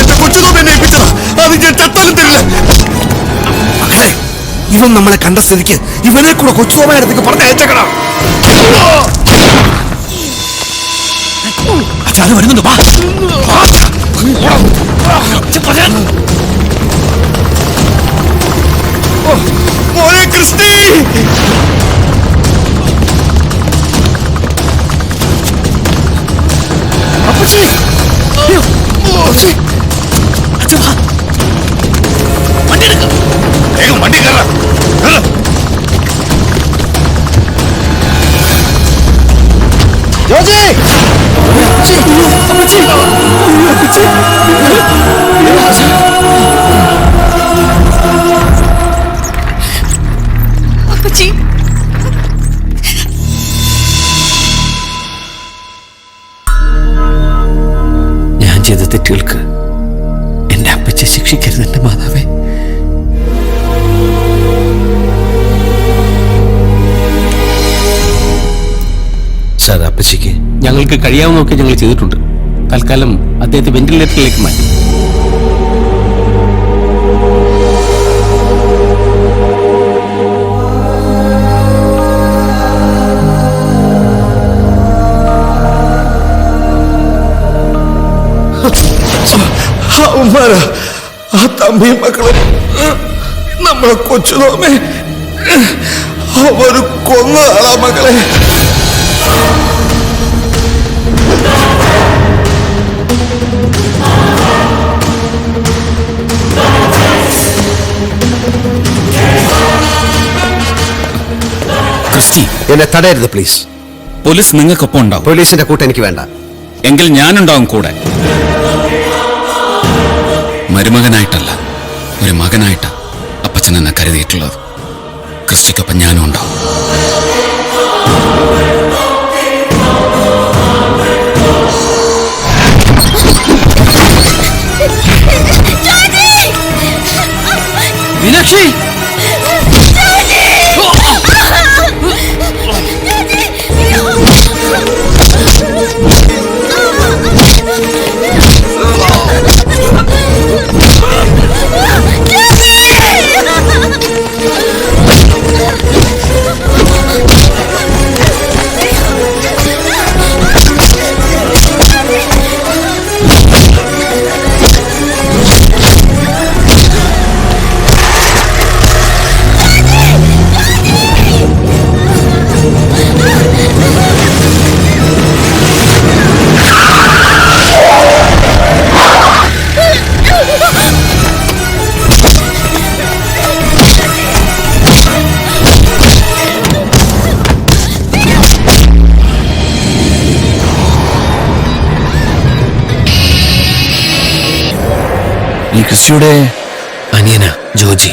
എന്റെ കൊച്ചുതോമ എന്നെ ഏൽപ്പിച്ചതാ. അത് ഞാൻ ചത്താലും തരില്ല. ഇവൻ നമ്മളെ കണ്ട സ്ഥിതിക്ക് ഇവനെ കൂടെ കൊച്ചുതോമയുടെ അടുത്തേക്ക് പറഞ്ഞയച്ചേക്കണം. അത് വരുന്നുണ്ട്. മോനെ ക്രിസ്റ്റി, അപ്പച്ചി, വണ്ടി എടുക്ക, വേഗം വണ്ടി കയറാം. ജോജി, അപ്പച്ചി, അപ്പച്ചി, ഞാൻ ചെയ്ത തെറ്റുകൾക്ക് എന്റെ അപ്പച്ചി ശിക്ഷിക്കരുത് എന്റെ മാതാവേ. സാർ, അപ്പച്ചിക്ക് ഞങ്ങൾക്ക് കഴിയാവുന്നതൊക്കെ ഞങ്ങൾ ചെയ്തിട്ടുണ്ട്. തൽക്കാലം അദ്ദേഹത്തെ വെന്റിലേറ്ററിലേക്ക് മാറ്റി. അവന്മാരാ ആ തമ്മിയും മക്കളും നമ്മളെ കൊച്ചുതോമേ അവര് കൊന്നതാളാ മക്കളെ. ക്രിസ്റ്റി, എന്നെ തടയരുത് പ്ലീസ്. പോലീസ് നിങ്ങൾക്കൊപ്പം ഉണ്ടാവും. പോലീസിന്റെ കൂട്ട് എനിക്ക് വേണ്ട. എങ്കിൽ ഞാനുണ്ടാവും കൂടെ. മരുമകനായിട്ടല്ല, ഒരു മകനായിട്ടാ അപ്പച്ചൻ എന്നെ കരുതിയിട്ടുള്ളത്. ക്രിസ്റ്റിക്കൊപ്പം ഞാനും ഉണ്ടാവും. മീനാക്ഷി, ഈ ക്രിസ്റ്റിയുടെ അനിയന ജോർജി.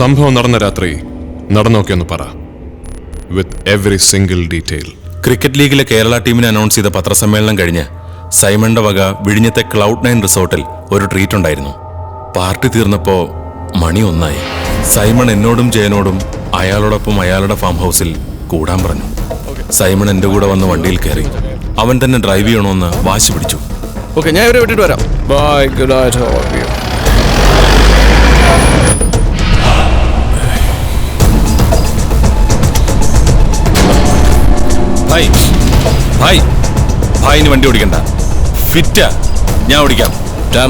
സംഭവം നടന്ന രാത്രി നടന്നോക്കെയൊന്ന് പറ, with every single detail. Cricket ലീഗിലെ കേരള ടീമിനെ അനൗൺസ് ചെയ്ത പത്രസമ്മേളനം കഴിഞ്ഞ് സൈമണിന്റെ വക വിഴിഞ്ഞത്തെ ക്ലൗഡ് 9 റിസോർട്ടിൽ ഒരു ട്രീറ്റ് ഉണ്ടായിരുന്നു. പാർട്ടി തീർന്നപ്പോ മണി 1 സൈമൺ എന്നോടും ജയനോടും അയാളോടൊപ്പം അയാളുടെ ഫാം ഹൗസിൽ കൂടാൻ പറഞ്ഞു. സൈമൺ എന്റെ കൂടെ വന്ന് വണ്ടിയിൽ കയറി. അവൻ തന്നെ ഡ്രൈവ് ചെയ്യണമെന്ന് വാശി പിടിച്ചു. ഞാൻ ഇവരെ വിട്ടിട്ട് വരാം. Bye, good night. ഭായ് ഭായ് ഭായിന് വണ്ടി ഓടിക്കണ്ട. ഫിറ്റാ, ഞാൻ ഓടിക്കാം. ഞാൻ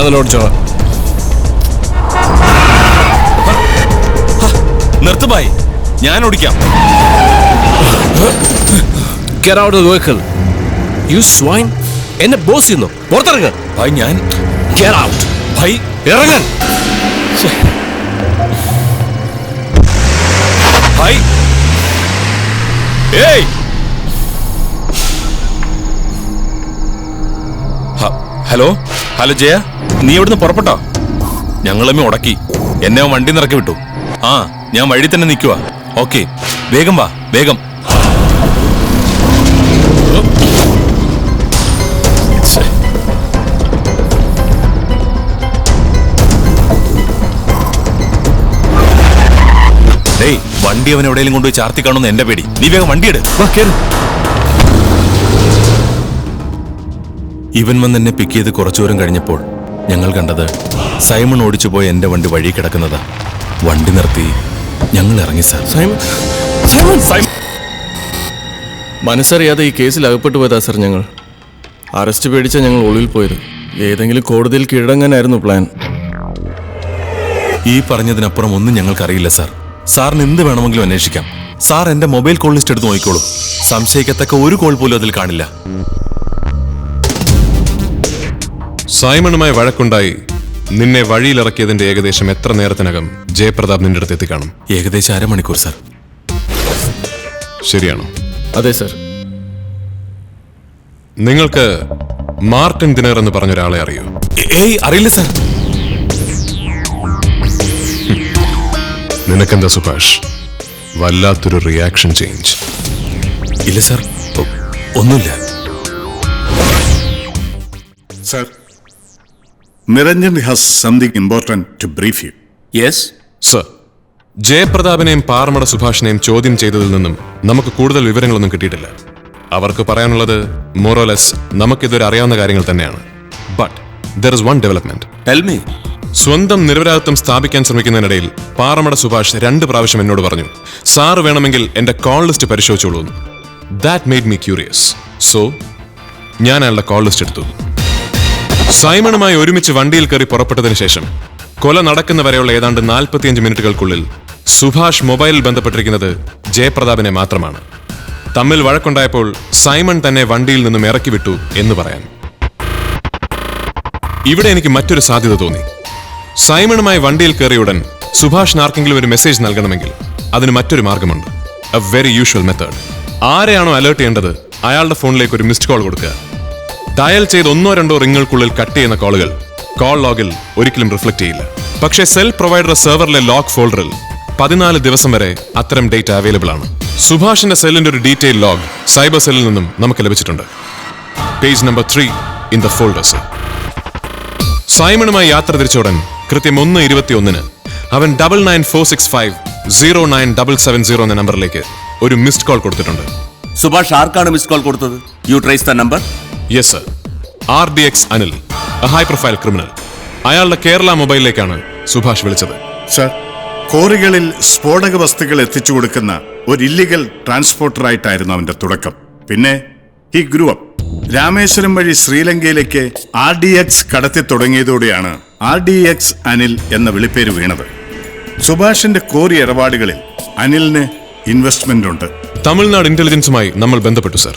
തന്നെ ഓടിച്ചോളാം. നിർത്ത് ഭായ്, ഞാൻ ഓടിക്കാം. Get out of the vehicle. You swine. എന്നെ ബോസ് ചെയ്യുന്നു. പുറത്തിറങ്ങ. ഭായ് ഞാൻ Get out. ഭായ് ഇറങ്ങാൻ. ഭായ് ഏയ് ഹലോ ഹലോ ജയ, നീ ഇവിടുന്ന് പുറപ്പെട്ടോ? ഞങ്ങളമ്മ ഉടക്കി, എന്നെ വണ്ടി നിറക്കി വിട്ടു. ആ, ഞാൻ വഴി തന്നെ നിൽക്കുവാ. ഓക്കെ, വേഗം വാ, വേഗം. ഡേയ്, വണ്ടി അവൻ എവിടെയെങ്കിലും കൊണ്ടുപോയി ചാർത്തി കാണുന്ന എന്റെ പേടി. നീ വേഗം വണ്ടി എടു. ഇവൻ വന്ന് എന്നെ പിക്ക് ചെയ്ത് കുറച്ചു ദൂരം കഴിഞ്ഞപ്പോൾ ഞങ്ങൾ കണ്ടത് സൈമൺ ഓടിച്ചു പോയ എന്റെ വണ്ടി വഴി കിടക്കുന്നതാ. വണ്ടി നിർത്തി ഞങ്ങൾ ഇറങ്ങി സാർ. മനസ്സറിയാതെ ഈ കേസിൽ അകപ്പെട്ടു പോയതാ സർ. ഞങ്ങൾ അറസ്റ്റ് പേടിച്ച ഞങ്ങൾ ഒളിവിൽ പോയത്. ഏതെങ്കിലും കോടതിയിൽ കീഴടങ്ങാനായിരുന്നു പ്ലാൻ. ഈ പറഞ്ഞതിനപ്പുറം ഒന്നും ഞങ്ങൾക്കറിയില്ല സാർ. സാറിന് എന്ത് വേണമെങ്കിലും അന്വേഷിക്കാം. സാർ എന്റെ മൊബൈൽ കോൾ ലിസ്റ്റ് എടുത്ത് നോക്കിക്കോളൂ. സംശയിക്കത്തക്ക ഒരു കോൾ പോലും അതിൽ കാണില്ല. സൈമണുമായി വഴക്കുണ്ടായി നിന്നെ വഴിയിലിറക്കിയതിന്റെ ഏകദേശം എത്ര നേരത്തിനകം ജയപ്രതാപ് നിന്റെ അടുത്ത് എത്തിക്കാണും? ഏകദേശം അരമണിക്കൂർ സാർ. ശരിയാണോ? അതെ സർ. നിങ്ങൾക്ക് മാർട്ടിൻ ദിനർ എന്ന് പറഞ്ഞൊരാളെ അറിയോ? ഏയ്, അറിയില്ല സാർ. നിനക്കെന്താ സുഭാഷ്, വല്ലാത്തൊരു റിയാക്ഷൻ ചേഞ്ച്? ഇല്ല സാർ, ഒന്നുമില്ല. Sir, Niranjan has something important to brief you. Yes. Sir, ജയപ്രതാപിനെയും പാറമട സുഭാഷിനെയും ചോദ്യം ചെയ്തതിൽ നിന്നും നമുക്ക് കൂടുതൽ വിവരങ്ങളൊന്നും കിട്ടിയിട്ടില്ല. അവർക്ക് പറയാനുള്ളത് മോറോലെസ് നമുക്കിതുവരെ അറിയാവുന്ന കാര്യങ്ങൾ തന്നെയാണ്. But there is one development. Tell me. സ്വന്തം നിരപരാധിത്വം സ്ഥാപിക്കാൻ ശ്രമിക്കുന്നതിനിടയിൽ പാറമട സുഭാഷ് 2 പ്രാവശ്യം എന്നോട് പറഞ്ഞു, സാർ വേണമെങ്കിൽ എന്റെ കോൾ ലിസ്റ്റ് പരിശോധിച്ചോളൂ. That made me curious. So ഞാൻ അയാളുടെ കോൾ ലിസ്റ്റ് എടുത്തു. സൈമണുമായി ഒരുമിച്ച് വണ്ടിയിൽ കയറി പുറപ്പെട്ടതിന് ശേഷം കൊല നടക്കുന്നവരെയുള്ള ഏതാണ്ട് 45 മിനിറ്റുകൾക്കുള്ളിൽ സുഭാഷ് മൊബൈലിൽ ബന്ധപ്പെട്ടിരിക്കുന്നത് ജയപ്രതാപിനെ മാത്രമാണ്. തമ്മിൽ വഴക്കുണ്ടായപ്പോൾ സൈമൺ തന്നെ വണ്ടിയിൽ നിന്നും ഇറക്കി വിട്ടു എന്ന് പറയാൻ. ഇവിടെ എനിക്ക് മറ്റൊരു സാധ്യത തോന്നി. സൈമണുമായി വണ്ടിയിൽ കയറിയുടൻ സുഭാഷിന് ആർക്കെങ്കിലും ഒരു മെസ്സേജ് നൽകണമെങ്കിൽ അതിന് മറ്റൊരു മാർഗമുണ്ട്. A very usual method. ആരെയാണോ അലേർട്ട് ചെയ്യേണ്ടത് അയാളുടെ ഫോണിലേക്ക് ഒരു മിസ്ഡ് കോൾ കൊടുക്കുക. ഡയൽ ചെയ്ത് 1-2 റിങ്ങുകൾക്കുള്ളിൽ കട്ട് ചെയ്യുന്ന കോളുകൾ കോൾ ലോഗിൽ ഒരിക്കലും റിഫ്ലക്ട് ചെയ്യില്ല. പക്ഷേ സെൽ പ്രൊവൈഡർ സെർവറിലെ ലോഗ് ഫോൾഡറിൽ 14 ദിവസം വരെ അത്തരം ഡേറ്റ അവൈലബിൾ ആണ്. സുഭാഷിന്റെ സെല്ലിന്റെ ഒരു ഡീറ്റെയിൽ ലോഗ് സൈബർ സെല്ലിൽ നിന്നും നമുക്ക് ലഭിച്ചിട്ടുണ്ട്. Page number 3 in the folders. സൈമണുമായി യാത്ര തിരിച്ചോടൻ കൃത്യം 1:21 അവൻ 9946509770 എന്ന നമ്പറിലേക്ക് ഒരു മിസ്ഡ് കോൾ കൊടുത്തിട്ടുണ്ട്. സുഭാഷ് ആർക്കാണ് മിസ് കോൾ കൊടുത്തത്? You trace the number? Yes sir. RDX Anil, a high profile criminal. അയാളുടെ കേരള മൊബൈലിലേക്കാണ് സുഭാഷ് വിളിച്ചത്. സർ, കോറികളിൽ സ്ഫോടക വസ്തുക്കൾ എത്തിച്ചു കൊടുക്കുന്ന ഒരു ഇല്ലീഗൽ ട്രാൻസ്പോർട്ടറായിട്ടായിരുന്നു അവന്റെ തുടക്കം. പിന്നെ ഈ ഗ്രൂപ്പ് രാമേശ്വരം വഴി ശ്രീലങ്കയിലേക്ക് RDX കടത്തി തുടങ്ങിയതോടെയാണ് RDX അനിൽ എന്ന വിളിപ്പേര് വീണത്. സുഭാഷിന്റെ കോറി ഇടപാടുകളിൽ അനിലിന് ഇൻവെസ്റ്റ്മെന്റ് ഉണ്ട്. തമിഴ്നാട് ഇന്റലിജൻസുമായി നമ്മൾ ബന്ധപ്പെട്ടു സർ.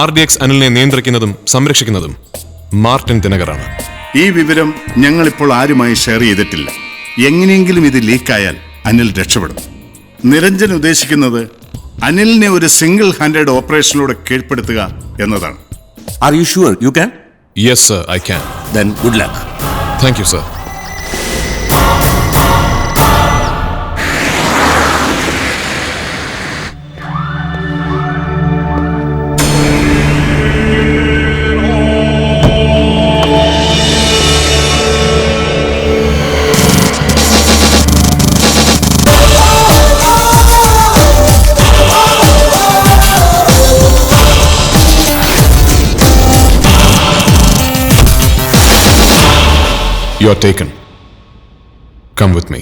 RDX അനിലിനെ നിയന്ത്രിക്കുന്നതും സംരക്ഷിക്കുന്നതും മാർട്ടിൻ ദിനകറാണ്. ഈ വിവരം ഞങ്ങളിപ്പോൾ ആരുമായി ഷെയർ ചെയ്തിട്ടില്ല. എങ്ങനെയെങ്കിലും ഇത് ലീക്കായാൽ അനിൽ രക്ഷപ്പെടും. നിരഞ്ജൻ ഉദ്ദേശിക്കുന്നത് അനിലിനെ ഒരു സിംഗിൾ ഹാൻഡഡ് ഓപ്പറേഷനിലൂടെ കീഴ്പ്പെടുത്തുക എന്നതാണ്. Are you sure you can? Yes sir, I can. Then good luck. Thank you sir. You are taken. Come with me.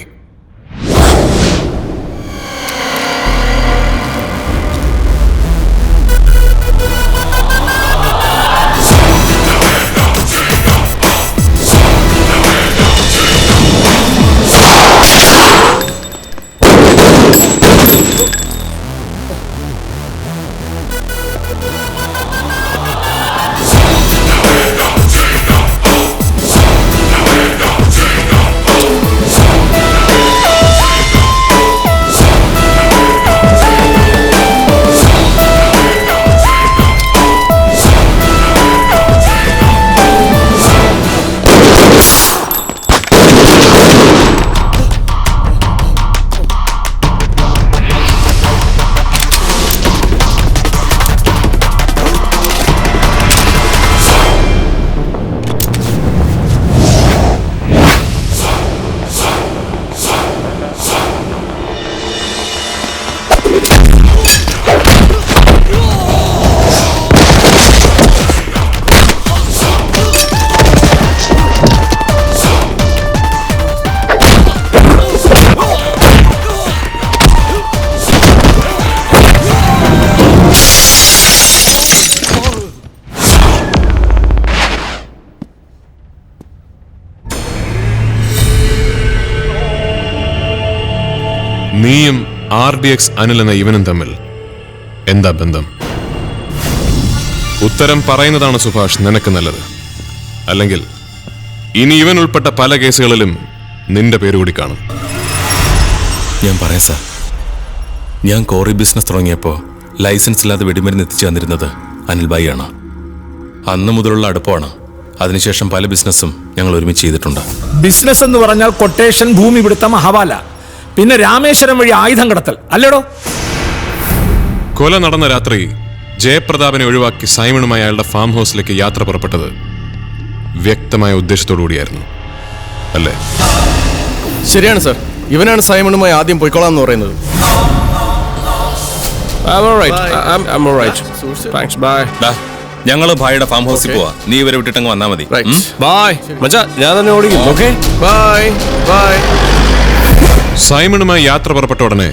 നീയും RDX അനിൽ എന്ന ഇവനും തമ്മിൽ എന്താ ബന്ധം? ഉത്തരം പറയുന്നതാണ് സുഭാഷ് നിനക്ക് നല്ലത്. അല്ലെങ്കിൽ ഇനി ഇവൻ ഉൾപ്പെട്ട പല കേസുകളിലും നിന്റെ പേര് കൂടി കാണും. ഞാൻ പറയാം സാർ, ഞാൻ കോറി ബിസിനസ് തുടങ്ങിയപ്പോൾ ലൈസൻസ് ഇല്ലാതെ വെടിമരുന്ന് എത്തിച്ചു തന്നിരുന്നത് അനിൽഭായി ആണ്. അന്ന് മുതലുള്ള അടുപ്പമാണ്. അതിനുശേഷം പല ബിസിനസ്സും ഞങ്ങൾ ഒരുമിച്ച് ചെയ്തിട്ടുണ്ട്. ബിസിനസ് എന്ന് പറഞ്ഞാൽ കൊട്ടേഷൻ, ഭൂമി പിടുത്തം, ഹവാല, പിന്നെ രാമേശ്വരം വഴി ആയുധം കടത്തൽ അല്ലേടോ? കൊല നടന്ന രാത്രി ജയപ്രതാപനെ ഒഴിവാക്കി സൈമണുമായി അയാളുടെ ഫാം ഹൗസിലേക്ക് യാത്ര പുറപ്പെട്ടത് വ്യക്തമായ ഉദ്ദേശത്തോടു കൂടിയായിരുന്നു, അല്ലേ? ശരിയാണ് സാർ. ഇവനാണ് സൈമണുമായി ആദ്യം പോയിക്കോളാം എന്ന് പറയുന്നത്. ഞങ്ങൾ ഭായിയുടെ ഫാം ഹൗസിൽ പോവാ. നീ ഇവരെ വിട്ടിട്ടങ്ങ് വന്നാ മതി. ഞാൻ തന്നെ ഓടിക്കും. Okay, bye bye. സൈമണുമായി യാത്ര പുറപ്പെട്ട ഉടനെ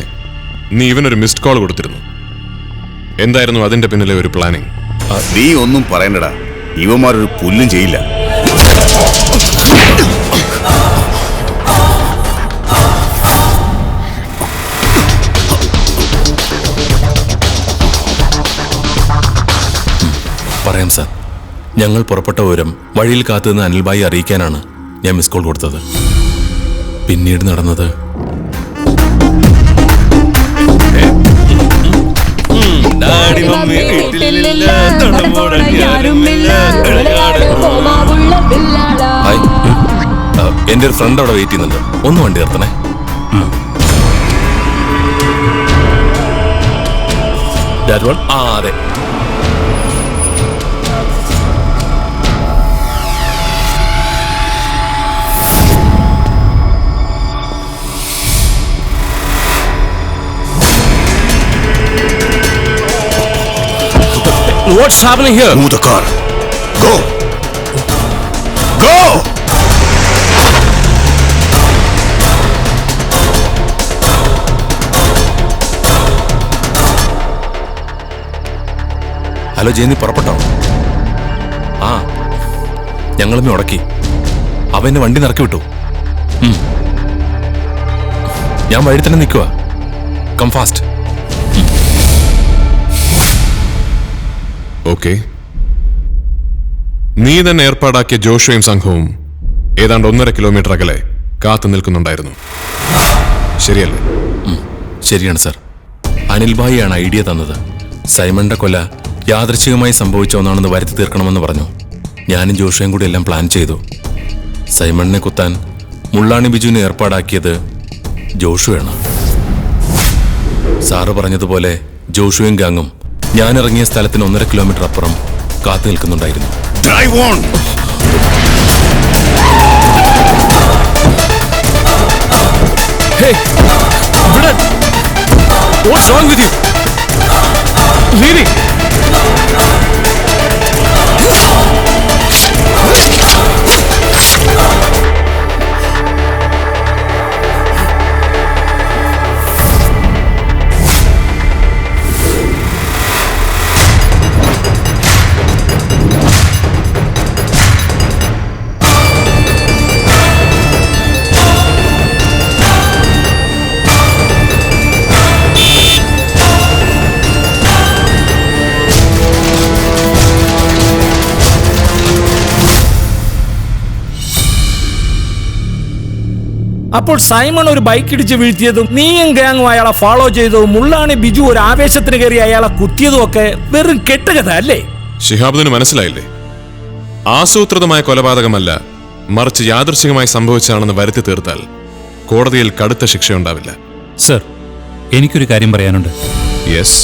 നീ ഇവനൊരു മിസ്ഡ് കോൾ കൊടുത്തിരുന്നു. എന്തായിരുന്നു അതിന്റെ പിന്നിലെ ഒരു പ്ലാനിങ്? നീ ഒന്നും പറയണ്ടടാ, ഇവന്മാരൊരു പുല്ലും ചെയ്യില്ല. പറയാം സാർ, ഞങ്ങൾ പുറപ്പെട്ട വിവരം വഴിയിൽ കാത്തുനിന്ന് അനിൽഭായി അറിയിക്കാനാണ് ഞാൻ മിസ് കോൾ കൊടുത്തത്. പിന്നീട് നടന്നത് എന്റെ ഒരു ഫ്രണ്ട് അവിടെ വെയിറ്റ് ചെയ്യുന്നുണ്ട്. ഒന്ന് വണ്ടി നിർത്തണേ. അതെ. what's happening here? Move the car. Go. Go. Hello Jayanthi, പുറപ്പെട്ടോ? ആ, ഞങ്ങളും മുടക്കി. അവനെ വണ്ടി നിറക്കി വിട്ടു. ഞാൻ വഴി തന്നെ നിൽക്കുക. Come fast. ഓക്കെ. നീ തന്നെ ഏർപ്പാടാക്കിയ ജോഷുവയും സംഘവും ഏതാണ്ട് 1.5 കിലോമീറ്റർ അകലെ കാത്തു നിൽക്കുന്നുണ്ടായിരുന്നു, ശരിയല്ലേ? ശരിയാണ് സാർ. അനിൽഭായിയാണ് ഐഡിയ തന്നത്. സൈമണിന്റെ കൊല യാദൃച്ഛികമായി സംഭവിച്ച ഒന്നാണെന്ന് വരുത്തി തീർക്കണമെന്ന് പറഞ്ഞു. ഞാനും ജോഷുവും കൂടി എല്ലാം പ്ലാൻ ചെയ്തു. സൈമണിനെ കുത്താൻ മുള്ളാണി ബിജുവിനെ ഏർപ്പാടാക്കിയത് ജോഷുവാണ്. സാറ് പറഞ്ഞതുപോലെ ജോഷുവും ഗാങ്ങും ഞാൻ ഇറങ്ങിയ സ്ഥലത്തിന് 1.5 കിലോമീറ്റർ അപ്പുറം കാത്തു നിൽക്കുന്നുണ്ടായിരുന്നു. Drive on. Hey, Virat, what's wrong with you? Leaving. അപ്പോൾ സൈമൺ ഒരു ബൈക്ക് ഇടിച്ച് വീഴ്ത്തിയതും നീയും ഗാങ്ങും അയാളെ ഫോളോ ചെയ്തതും മുള്ളാണി ബിജു ഒരു ആവേശത്തിന് കയറി അയാളെ കുത്തിയതും ഒക്കെ വെറും കെട്ടുകഥ അല്ലേ? ശിഹാബിന് മനസ്സിലായില്ലേ? ആസൂത്രിതമായ കൊലപാതകമല്ല, മറിച്ച് യാദൃശ്ചികമായി സംഭവിച്ചതാണെന്ന് വരുത്തി തീർത്താൽ കോടതിയിൽ കടുത്ത ശിക്ഷയുണ്ടാവില്ല. സർ, എനിക്കൊരു കാര്യം പറയാനുണ്ട്. യെസ്.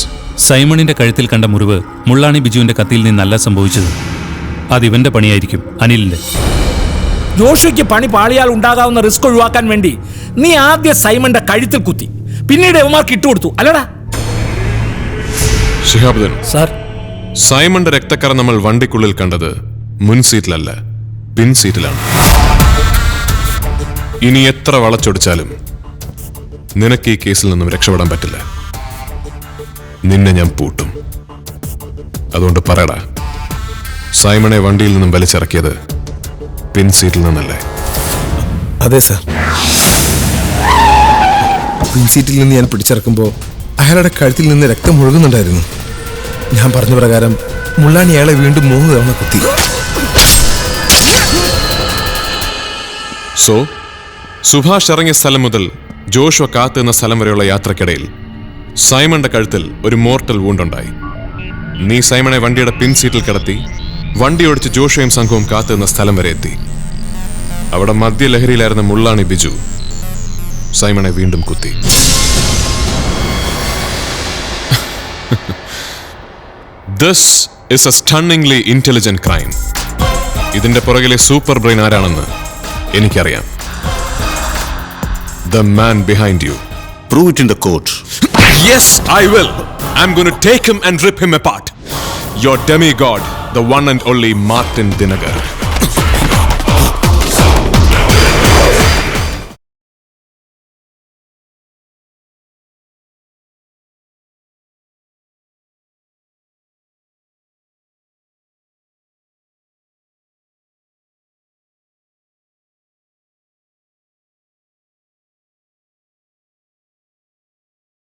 സൈമണിന്റെ കഴുത്തിൽ കണ്ട മുറിവ് മുള്ളാണി ബിജുവിന്റെ കത്തിയിൽ നിന്നല്ല സംഭവിച്ചത്. അതിവന്റെ പണിയായിരിക്കും, അനിലിന്റെ. ജോഷുയ്ക്ക് പണി പാളിയാൽ ഉണ്ടാകാവുന്ന റിസ്ക് ഒഴിവാക്കാൻ വേണ്ടി നീ ആദ്യം സൈമന്റെ കഴുത്തിൽ കുത്തി, പിന്നീട് ഇവന്മാർക്ക് ഇട്ടുകൊടുത്തു അല്ലടാ? ശിഹാബുദ്ദീൻ സാർ, സൈമന്റെ രക്തക്കറ നമ്മൾ വണ്ടിക്കുള്ളിൽ കണ്ടത് മുൻ സീറ്റിലല്ല, പിൻ സീറ്റിലാണ്. ഇനി എത്ര വളച്ചൊടിച്ചാലും നിനക്ക് ഈ കേസിൽ നിന്നും രക്ഷപ്പെടാൻ പറ്റില്ല. നിന്നെ ഞാൻ പൂട്ടും. അതുകൊണ്ട് പറയടാ, സൈമണെ വണ്ടിയിൽ നിന്നും വലിച്ചിറക്കിയത് പിൻ സീറ്റിൽ നിന്നല്ലേ? അതെ സാർ. പിൻസീറ്റിൽ നിന്ന് ഞാൻ പിടിച്ചിറക്കുമ്പോൾ അയാളുടെ കഴുത്തിൽ നിന്ന് രക്തം ഒഴുകുന്നുണ്ടായിരുന്നു. ഞാൻ പറഞ്ഞ പ്രകാരം മുള്ളാണി അയാളെ വീണ്ടും 3 തവണ കുത്തി. സോ സുഭാഷ് ഇറങ്ങിയ സ്ഥലം മുതൽ ജോഷുവ കാത്തുനിന്ന സ്ഥലം വരെയുള്ള യാത്രക്കിടയിൽ സൈമന്റെ കഴുത്തിൽ ഒരു മോർട്ടൽ വൂണ്ടുണ്ടായി. നീ സൈമണെ വണ്ടിയുടെ പിൻസീറ്റിൽ കിടത്തി വണ്ടി ഓടിച്ച് ജോഷുവയും സംഘവും കാത്തുനിന്ന സ്ഥലം വരെ എത്തി. അവിടെ മദ്യലഹരിയിലായിരുന്ന മുള്ളാണി ബിജു സൈമണെ വീണ്ടും കുത്തി. This is a stunningly intelligent crime. ഇതിന്റെ പുറകിലെ സൂപ്പർ ബ്രെയിൻ ആരാണെന്ന് എനിക്കറിയാം. The man behind you. Prove it in the court. Yes, I will. I'm going to take him and rip him apart. Your demigod, the one and only Martin Dinagar.